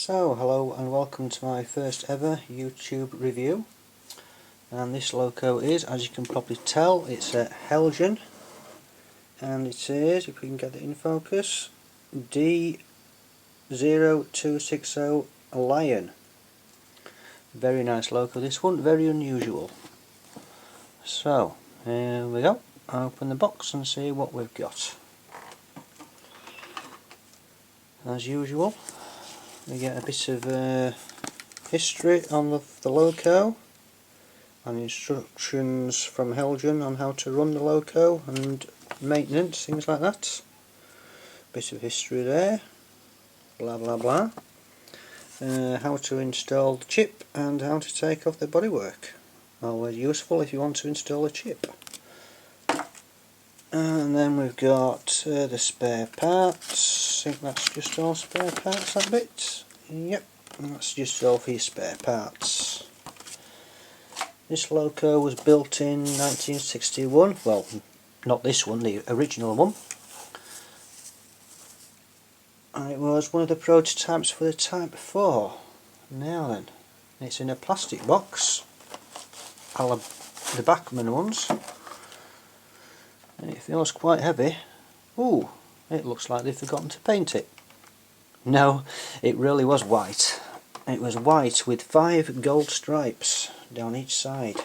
So, hello and welcome to my first ever YouTube review, and this loco is, as you can probably tell, it's a Heljan, and it is, if we can get it in focus, D0260 Lion. Very nice loco, this one, very unusual. So, here we go, open the box and see what we've got. As usual, we get a bit of history on the loco and instructions from Heljan on how to run the loco and maintenance, things like that. Bit of history there, blah blah blah. How to install the chip and how to take off the bodywork. Always useful if you want to install a chip. And then we've got the spare parts. I think that's just all spare parts, that bit. Yep, that's just all for your spare parts. This loco was built in 1961. Well, not this one, the original one. And it was one of the prototypes for the Type 4. Now then, it's in a plastic box, a la the Bachmann ones. It feels quite heavy. Ooh, it looks like they've forgotten to paint it. No, it really was white. It was white with 5 gold stripes down each side.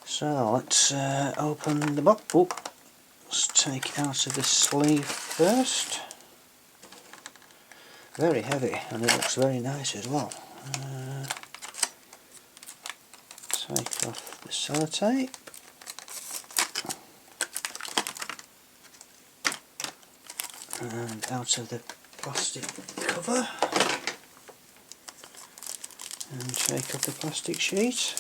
So let's open the box. Oh, let's take it out of the sleeve first. Very heavy, and it looks very nice as well. Take off the sellotape. And out of the plastic cover, and take off the plastic sheet,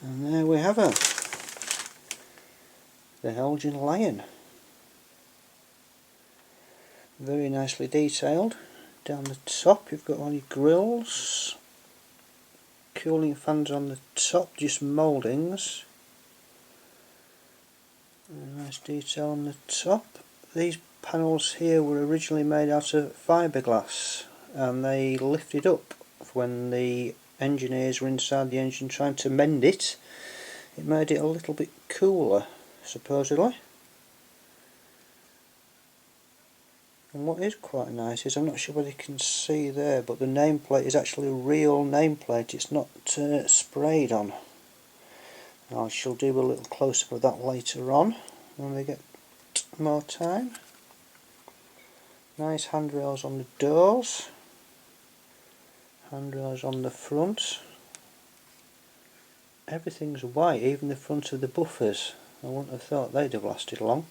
and there we have her, the Heljan Lion. Very nicely detailed. Down the top you've got all your grills, cooling fans on the top, just mouldings. Nice detail on the top. These panels here were originally made out of fiberglass, and they lifted up when the engineers were inside the engine trying to mend it. It made it a little bit cooler, supposedly. And what is quite nice is, I'm not sure whether you can see there, but the nameplate is actually a real nameplate, it's not sprayed on. I shall do a little close-up of that later on when we get more time. Nice handrails on the doors, handrails on the front. Everything's white, even the front of the buffers. I wouldn't have thought they'd have lasted long.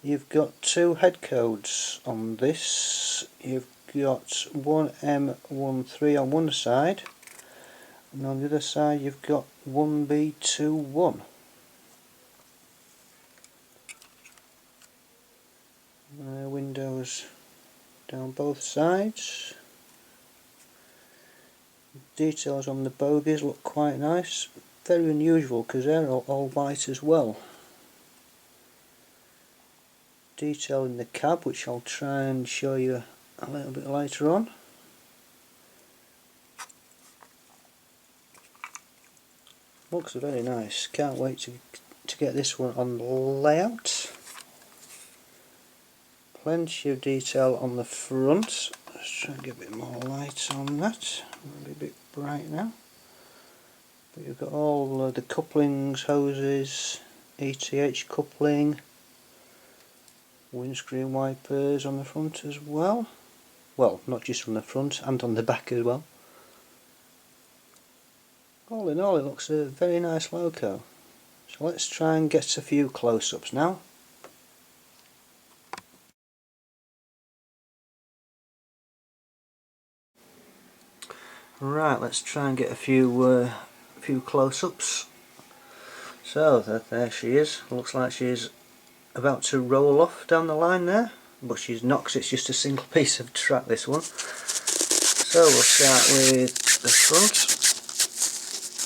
You've got 2 head codes on this. You've got 1M13 on one side, and on the other side you've got 1B21. Windows down both sides. Details on the bogies look quite nice. Very unusual because they're all white as well. Detail in the cab, which I'll try and show you a little bit later on. Looks very nice. Can't wait to get this one on layout. Plenty of detail on the front. Let's try and get a bit more light on that. Maybe a bit bright now. But you've got all the couplings, hoses, ETH coupling, windscreen wipers on the front as well. Well, not just on the front, and on the back as well. All in all, it looks a very nice loco. So let's try and get a few close-ups now. Right, let's try and get a few close-ups. So there she is. Looks like she's about to roll off down the line there, but she's not, because it's just a single piece of track, this one. So we'll start with the front.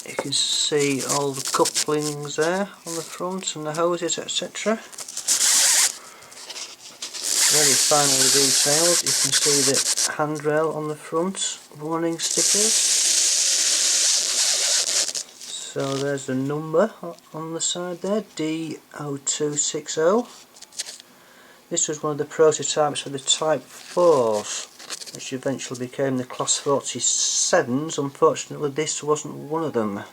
You can see all the couplings there on the front and the hoses, etc. Very finely detailed. You can see the handrail on the front, warning stickers. So there's the number on the side there, D0260. This was one of the prototypes for the Type 4s, which eventually became the Class 47s. Unfortunately this wasn't one of them.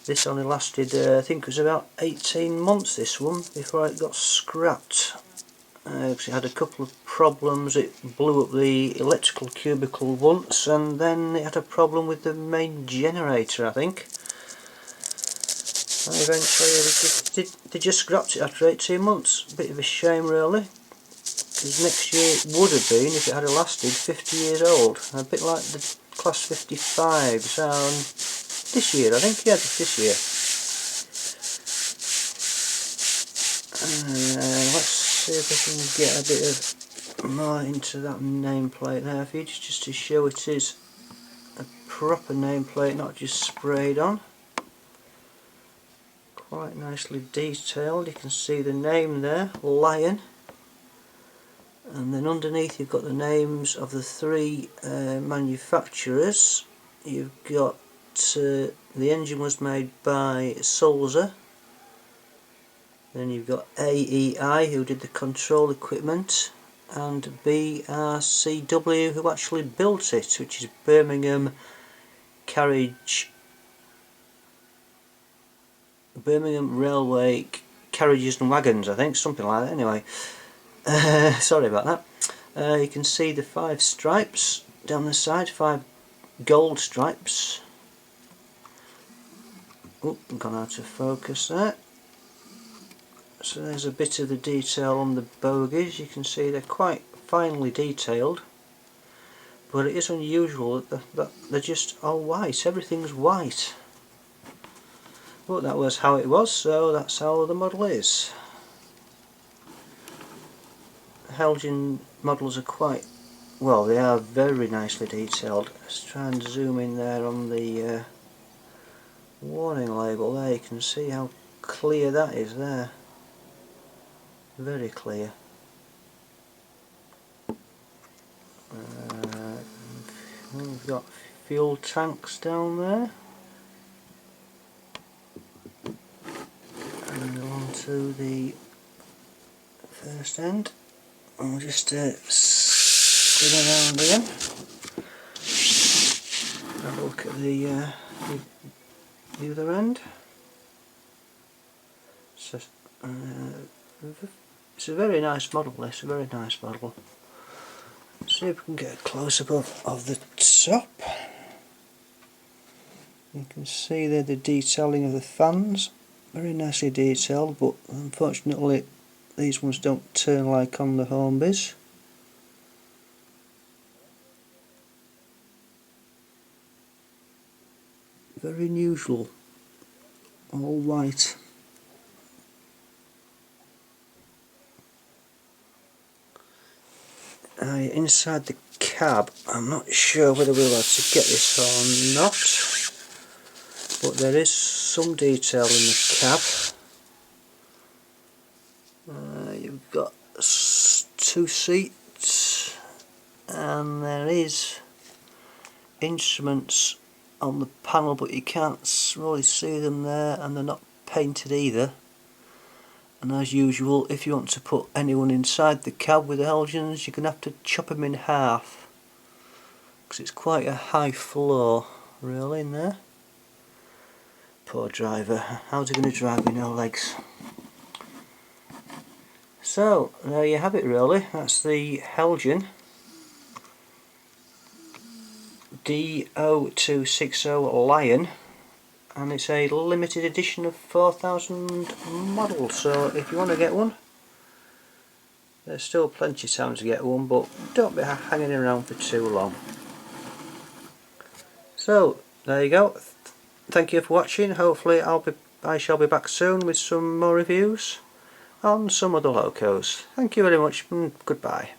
This only lasted, I think it was about 18 months, this one, before it got scrapped. Because it had a couple of problems. It blew up the electrical cubicle once, and then it had a problem with the main generator, I think. And eventually they just scrapped it after 18 months. A bit of a shame really, because next year it would have been, if it had lasted, 50 years old. A bit like the Class 55s. This year, I think, yeah, this year. Let's see if I can get a bit of more into that nameplate there for you, just to show it is a proper nameplate, not just sprayed on. Quite nicely detailed. You can see the name there, Lion, and then underneath you've got the names of the three manufacturers. You've got the engine was made by Sulzer. Then you've got AEI, who did the control equipment, and BRCW, who actually built it, which is Birmingham Railway Carriages and Wagons, I think, something like that. Anyway, sorry about that. You can see the 5 stripes down the side, 5 gold stripes. Oh, gone out of focus there. So there's a bit of the detail on the bogies. You can see they're quite finely detailed, but it is unusual that they're just all white. Everything's white. But that was how it was, so that's how the model is. Heljan models are quite, well, they are very nicely detailed. Let's try and zoom in there on the warning label there. You can see how clear that is there. Very clear. We've got fuel tanks down there. And on to the first end. I'll just spin around again. Have a look at the other end. So, it's a very nice model, this, a very nice model. Let's see if we can get a close-up of the top. You can see there the detailing of the fans, very nicely detailed, but unfortunately these ones don't turn like on the Hornbys. Very unusual, all white. Inside the cab, I'm not sure whether we'll have to get this or not, but there is some detail in the cab. You've got 2 seats, and there is instruments on the panel, but you can't really see them there, and they're not painted either. And as usual, if you want to put anyone inside the cab with the Helgians, you're going to have to chop them in half, because it's quite a high floor really in there. Poor driver, how's he going to drive with no legs? So there you have it really. That's the Heljan D0260 Lion, and it's a limited edition of 4,000 model, so if you want to get one, there's still plenty of time to get one, but don't be hanging around for too long. So there you go. Thank you for watching. Hopefully I shall be back soon with some more reviews on some other locos. Thank you very much and goodbye.